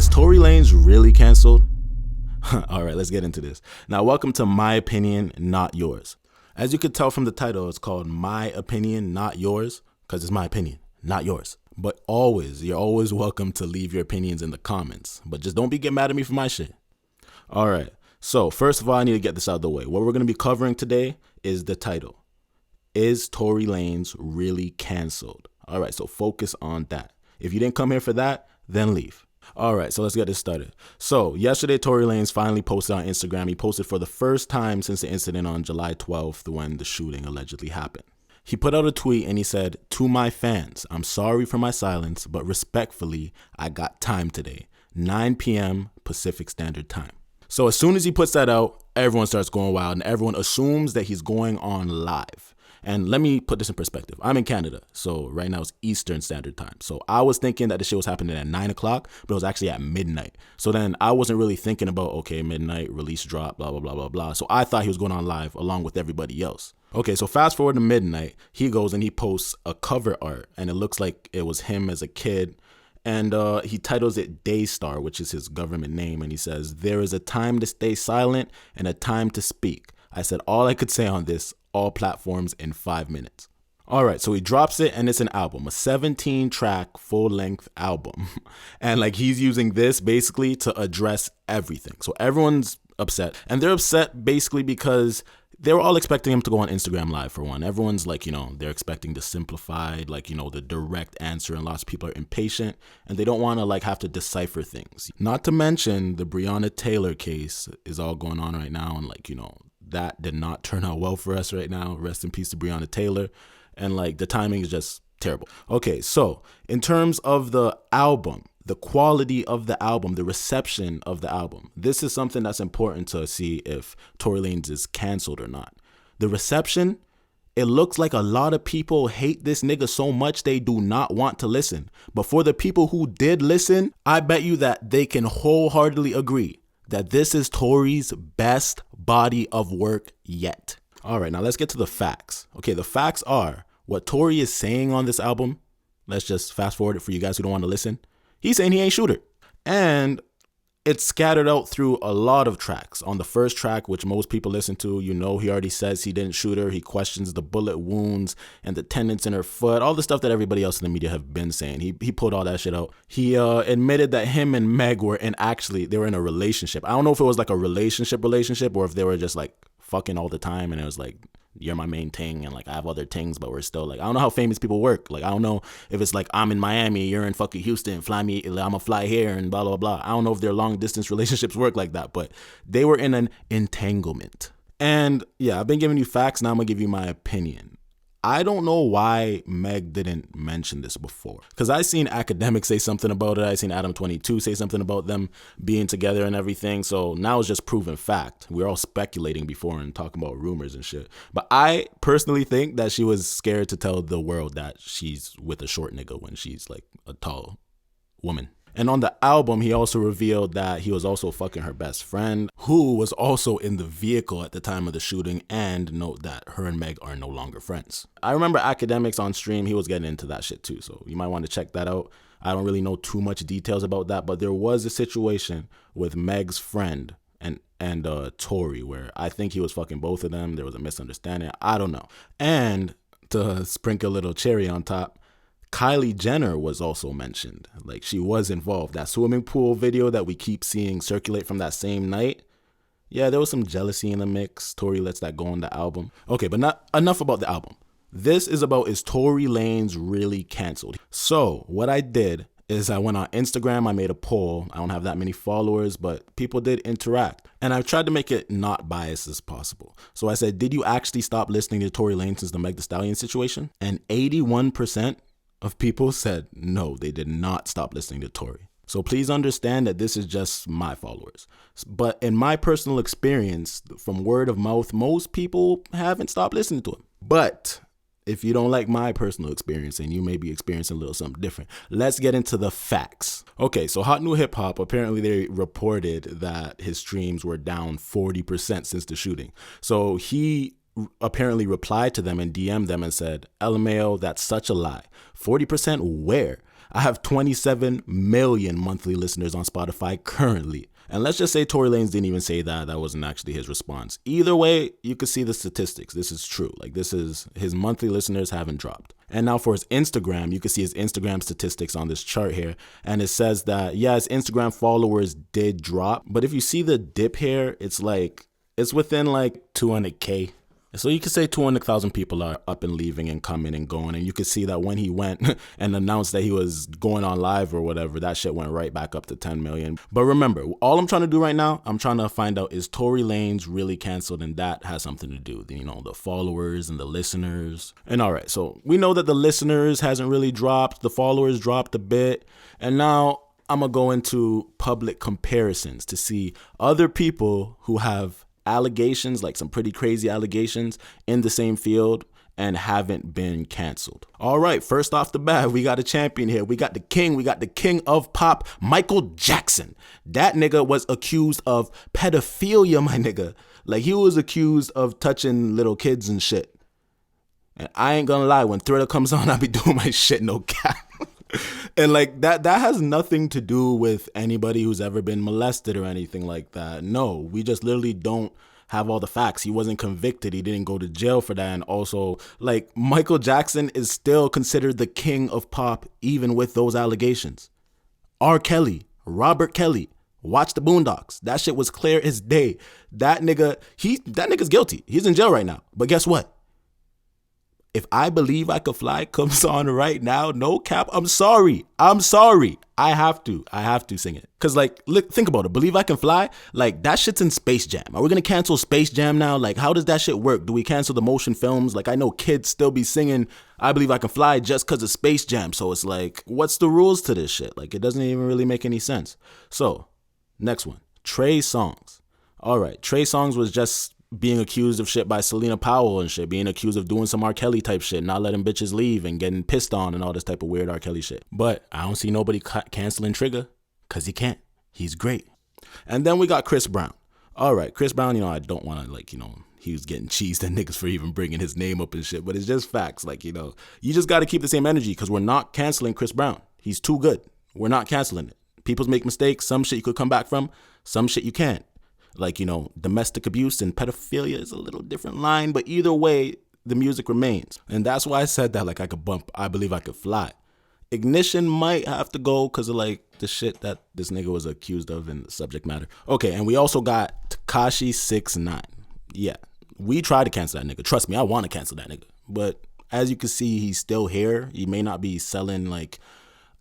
Is Tory Lanez really canceled? All right, let's get into this. Now, welcome to My Opinion, Not Yours. As you could tell from the title, it's called My Opinion, Not Yours, because it's my opinion, not yours. But you're always welcome to leave your opinions in the comments. But just don't get mad at me for my shit. All right, so first of all, I need to get this out of the way. What we're going to be covering today is the title. Is Tory Lanez really canceled? All right, so focus on that. If you didn't come here for that, then leave. All right, so let's get this started. So yesterday, Tory Lanez finally posted on Instagram. He posted for the first time since the incident on July 12th when the shooting allegedly happened. He put out a tweet and he said, "To my fans, I'm sorry for my silence, but respectfully, I got time today, 9 p.m. Pacific Standard Time." So as soon as he puts that out, everyone starts going wild and everyone assumes that he's going on live. And let me put this in perspective. I'm in Canada, so right now it's Eastern Standard Time. So I was thinking that the shit was happening at 9 o'clock, but it was actually at midnight. So then I wasn't really thinking about, okay, midnight, release drop, blah, blah, blah, blah, blah. So I thought he was going on live along with everybody else. Okay, so fast forward to midnight, he goes and he posts a cover art, and it looks like it was him as a kid. And he titles it Daystar, which is his government name. And he says, "There is a time to stay silent and a time to speak. I said all I could say on this, all platforms in 5 minutes." All right, so he drops it and it's an album, a 17-track full-length album. And like he's using this basically to address everything. So everyone's upset. And they're upset basically because they were all expecting him to go on Instagram Live for one. Everyone's like, they're expecting the simplified, the direct answer. And lots of people are impatient and they don't want to have to decipher things. Not to mention the Breonna Taylor case is all going on right now. And that did not turn out well for us right now. Rest in peace to Breonna Taylor. And the timing is just terrible. Okay, so in terms of the album, the quality of the album, the reception of the album, this is something that's important to see if Tory Lanez is canceled or not. The reception, it looks like a lot of people hate this nigga so much they do not want to listen. But for the people who did listen, I bet you that they can wholeheartedly agree that this is Tory's best body of work yet. All right, now let's get to the facts. Okay, the facts are what Tory is saying on this album. Let's just fast forward it for you guys who don't want to listen. He's saying he ain't shoot her. And it's scattered out through a lot of tracks. On the first track, which most people listen to, he already says he didn't shoot her. He questions the bullet wounds and the tendons in her foot, all the stuff that everybody else in the media have been saying. He pulled all that shit out. He admitted that him and Meg were they were in a relationship. I don't know if it was a relationship or if they were just fucking all the time and it was you're my main ting and I have other tings, but we're still I don't know how famous people work. I don't know if it's I'm in Miami, you're in fucking Houston, fly me, I'm gonna fly here and blah, blah, blah. I don't know if their long distance relationships work like that, but they were in an entanglement. And yeah, I've been giving you facts. Now I'm gonna give you my opinion. I don't know why Meg didn't mention this before. Because I seen academics say something about it. I seen Adam 22 say something about them being together and everything. So now it's just proven fact. We're all speculating before and talking about rumors and shit. But I personally think that she was scared to tell the world that she's with a short nigga when she's a tall woman. And on the album, he also revealed that he was also fucking her best friend, who was also in the vehicle at the time of the shooting, and note that her and Meg are no longer friends. I remember academics on stream, he was getting into that shit too, so you might want to check that out. I don't really know too much details about that, but there was a situation with Meg's friend and Tory where I think he was fucking both of them. There was a misunderstanding. I don't know. And to sprinkle a little cherry on top, Kylie Jenner was also mentioned. She was involved. That swimming pool video that we keep seeing circulate from that same night. Yeah, there was some jealousy in the mix. Tory lets that go on the album. Okay, but not enough about the album. This is about, is Tory Lanez really canceled? So what I did is I went on Instagram. I made a poll. I don't have that many followers, but people did interact. And I tried to make it not biased as possible. So I said, did you actually stop listening to Tory Lanez since the Megan Thee Stallion situation? And 81% of people said no, they did not stop listening to Tory. So please understand that this is just my followers. But in my personal experience, from word of mouth, most people haven't stopped listening to him. But if you don't like my personal experience and you may be experiencing a little something different, let's get into the facts. Okay, so Hot New Hip Hop, apparently they reported that his streams were down 40% since the shooting. So he apparently replied to them and DM'd them and said, "LMAO, that's such a lie. 40% where? I have 27 million monthly listeners on Spotify currently. And let's just say Tory Lanez didn't even say that. That wasn't actually his response. Either way, you can see the statistics. This is true. Like, this is his monthly listeners haven't dropped. And now for his Instagram, you can see his Instagram statistics on this chart here. And it says that, yeah, his Instagram followers did drop. But if you see the dip here, it's within like 200K. So you could say 200,000 people are up and leaving and coming and going. And you could see that when he went and announced that he was going on live or whatever, that shit went right back up to 10 million. But remember, all I'm trying to do right now, I'm trying to find out, is Tory Lanez really canceled? And that has something to do with, the followers and the listeners. And all right, so we know that the listeners hasn't really dropped. The followers dropped a bit. And now I'm going to go into public comparisons to see other people who have allegations, like some pretty crazy allegations in the same field, and haven't been canceled. All right, first off the bat, we got a champion here. We got the king of pop, Michael Jackson. That nigga was accused of pedophilia, my nigga. Like, he was accused of touching little kids and shit. And I ain't gonna lie, when Thriller comes on, I be doing my shit, no cap. And like that has nothing to do with anybody who's ever been molested or anything like that. No, we just literally don't have all the facts. He wasn't convicted. He didn't go to jail for that. And also, like, Michael Jackson is still considered the king of pop, even with those allegations. R. Kelly, Robert Kelly, watch the Boondocks. That shit was clear as day. That nigga's guilty. He's in jail right now. But guess what? If I Believe I Could Fly comes on right now, no cap, I'm sorry. I have to sing it. Cause like, look, think about it. Believe I Can Fly, like, that shit's in Space Jam. Are we gonna cancel Space Jam now? Like, how does that shit work? Do we cancel the motion films? Like, I know kids still be singing I Believe I Can Fly just cause of Space Jam. So it's like, what's the rules to this shit? Like, it doesn't even really make any sense. So, next one, Trey Songz. All right, Trey Songz was just being accused of shit by Selena Powell and shit, being accused of doing some R. Kelly type shit, not letting bitches leave and getting pissed on and all this type of weird R. Kelly shit. But I don't see nobody canceling Trigger, because he can't. He's great. And then we got Chris Brown. All right, Chris Brown, I don't want to, he was getting cheesed at niggas for even bringing his name up and shit, but it's just facts. Like, you just got to keep the same energy, because we're not canceling Chris Brown. He's too good. We're not canceling it. People make mistakes. Some shit you could come back from. Some shit you can't. Like, domestic abuse and pedophilia is a little different line, but either way, the music remains. And that's why I said that, like, I could bump I Believe I Could Fly. Ignition might have to go because of, like, the shit that this nigga was accused of in the subject matter. Okay, and we also got Tekashi 6ix9ine. Yeah, we tried to cancel that nigga. Trust me, I want to cancel that nigga. But as you can see, he's still here. He may not be selling, like,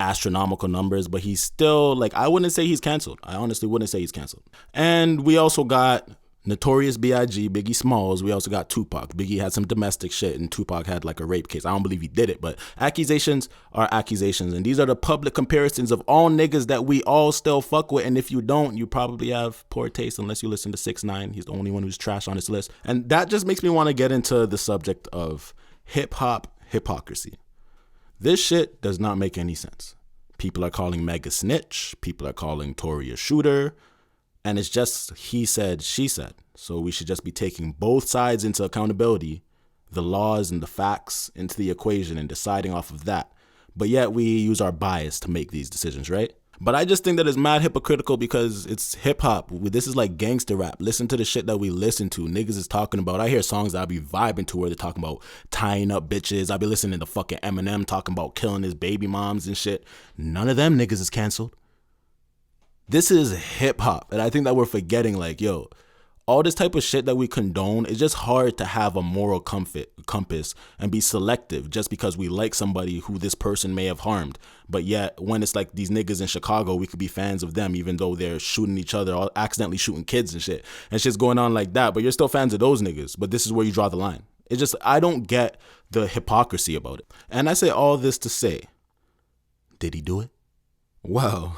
astronomical numbers, but he's still, like, I wouldn't say he's canceled. I honestly wouldn't say he's canceled. And we also got Notorious B.I.G., Biggie Smalls. We also got Tupac. Biggie had some domestic shit and Tupac had like a rape case. I don't believe he did it, but accusations are accusations. And these are the public comparisons of all niggas that we all still fuck with. And if you don't, you probably have poor taste unless you listen to 6ix9ine. He's the only one who's trash on his list. And that just makes me want to get into the subject of hip-hop hypocrisy. This shit does not make any sense. People are calling Meg a snitch. People are calling Tory a shooter. And it's just he said, she said. So we should just be taking both sides into accountability, the laws and the facts into the equation and deciding off of that. But yet we use our bias to make these decisions, right? But I just think that it's mad hypocritical because it's hip hop. This is like gangster rap. Listen to the shit that we listen to. Niggas is talking about. I hear songs that I be vibing to where they're talking about tying up bitches. I be listening to fucking Eminem talking about killing his baby moms and shit. None of them niggas is canceled. This is hip hop. And I think that we're forgetting, like, yo, all this type of shit that we condone, it's just hard to have a moral compass and be selective just because we like somebody who this person may have harmed. But yet, when it's like these niggas in Chicago, we could be fans of them even though they're shooting each other or accidentally shooting kids and shit. And shit's going on like that, but you're still fans of those niggas. But this is where you draw the line. It's just, I don't get the hypocrisy about it. And I say all this to say, did he do it? Well,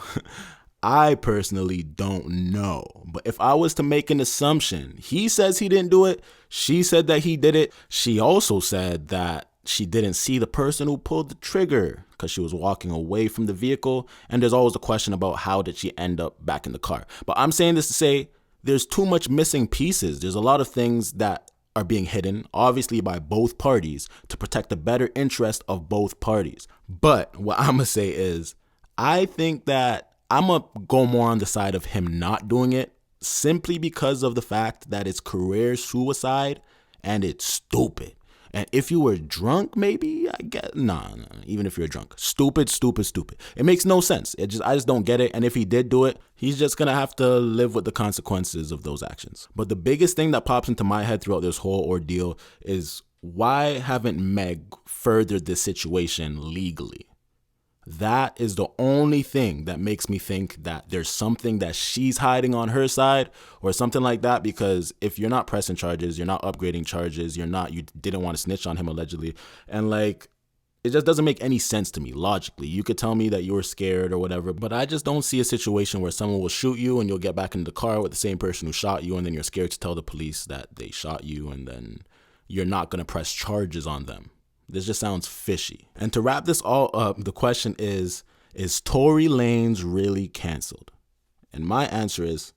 I personally don't know. But if I was to make an assumption, he says he didn't do it. She said that he did it. She also said that she didn't see the person who pulled the trigger because she was walking away from the vehicle. And there's always a question about how did she end up back in the car. But I'm saying this to say there's too much missing pieces. There's a lot of things that are being hidden, obviously by both parties, to protect the better interest of both parties. But what I'm going to say is, I think that I'm going to go more on the side of him not doing it simply because of the fact that it's career suicide and it's stupid. And if you were drunk, maybe I get nah. Even if you're drunk, stupid. It makes no sense. I just don't get it. And if he did do it, he's just gonna have to live with the consequences of those actions. But the biggest thing that pops into my head throughout this whole ordeal is, why haven't Meg furthered this situation legally? That is the only thing that makes me think that there's something that she's hiding on her side or something like that. Because if you're not pressing charges, you're not upgrading charges, you didn't want to snitch on him allegedly. And like, it just doesn't make any sense to me logically. You could tell me that you were scared or whatever, but I just don't see a situation where someone will shoot you and you'll get back in the car with the same person who shot you, and then you're scared to tell the police that they shot you, and then you're not going to press charges on them. This just sounds fishy. And to wrap this all up, the question is Tory Lanez really canceled? And my answer is,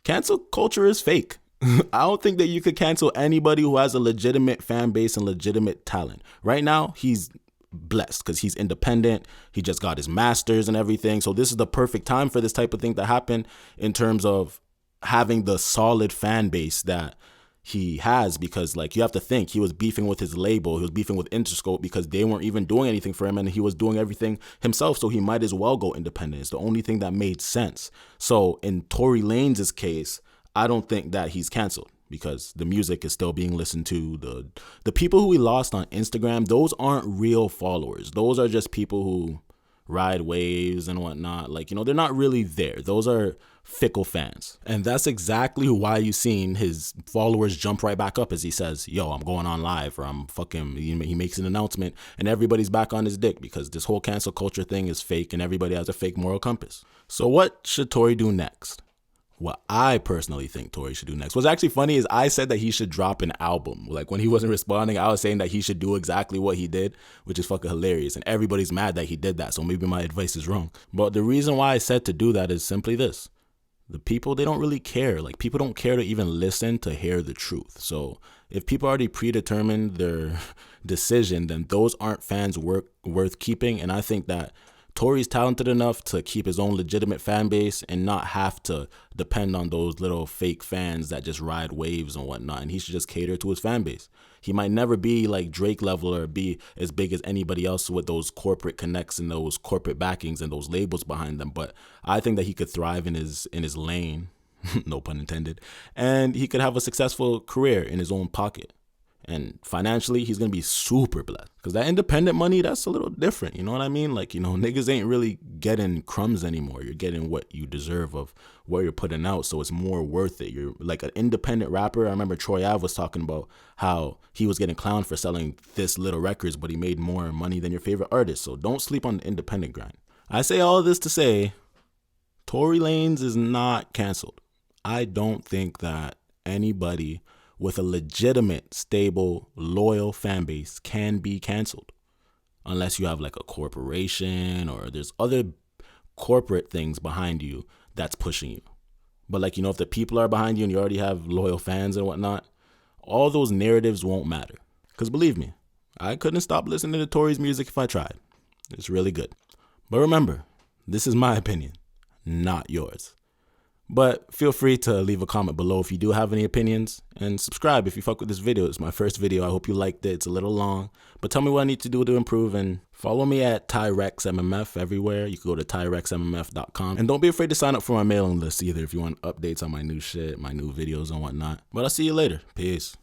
cancel culture is fake. I don't think that you could cancel anybody who has a legitimate fan base and legitimate talent. Right now, he's blessed because he's independent. He just got his master's and everything. So this is the perfect time for this type of thing to happen, in terms of having the solid fan base that he has. Because like, you have to think, he was beefing with his label, he was beefing with Interscope because they weren't even doing anything for him, and he was doing everything himself, so he might as well go independent. It's the only thing that made sense. So in Tory Lanez's case, I don't think that he's canceled, because the music is still being listened to. The people who he lost on Instagram, those aren't real followers. Those are just people who ride waves and whatnot. Like, they're not really there. Those are fickle fans. And that's exactly why you've seen his followers jump right back up as he says, yo, I'm going on live, or I'm fucking, he makes an announcement, and everybody's back on his dick, because this whole cancel culture thing is fake and everybody has a fake moral compass. So what should Tory do next? What I personally think Tory should do next. What's actually funny is I said that he should drop an album. Like, when he wasn't responding, I was saying that he should do exactly what he did, which is fucking hilarious. And everybody's mad that he did that, so maybe my advice is wrong. But the reason why I said to do that is simply this. The people, they don't really care. Like, people don't care to even listen to hear the truth. So if people already predetermined their decision, then those aren't fans worth keeping. And I think that Tory's talented enough to keep his own legitimate fan base and not have to depend on those little fake fans that just ride waves and whatnot. And he should just cater to his fan base. He might never be like Drake level or be as big as anybody else with those corporate connects and those corporate backings and those labels behind them. But I think that he could thrive in his lane, no pun intended, and he could have a successful career in his own pocket. And financially, he's going to be super blessed. Because that independent money, that's a little different. You know what I mean? Like, niggas ain't really getting crumbs anymore. You're getting what you deserve of what you're putting out. So it's more worth it. You're like an independent rapper. I remember Troy Ave was talking about how he was getting clowned for selling this little records, but he made more money than your favorite artist. So don't sleep on the independent grind. I say all this to say, Tory Lanez is not canceled. I don't think that anybody with a legitimate, stable, loyal fan base can be canceled. Unless you have like a corporation or there's other corporate things behind you that's pushing you. But like, if the people are behind you and you already have loyal fans and whatnot, all those narratives won't matter. Because believe me, I couldn't stop listening to Tory's music if I tried. It's really good. But remember, this is my opinion, not yours. But feel free to leave a comment below if you do have any opinions, and subscribe if you fuck with this video. It's my first video. I hope you liked it. It's a little long, but tell me what I need to do to improve, and follow me at TyrexMMF everywhere. You can go to TyrexMMF.com, and don't be afraid to sign up for my mailing list either if you want updates on my new shit, my new videos and whatnot. But I'll see you later. Peace.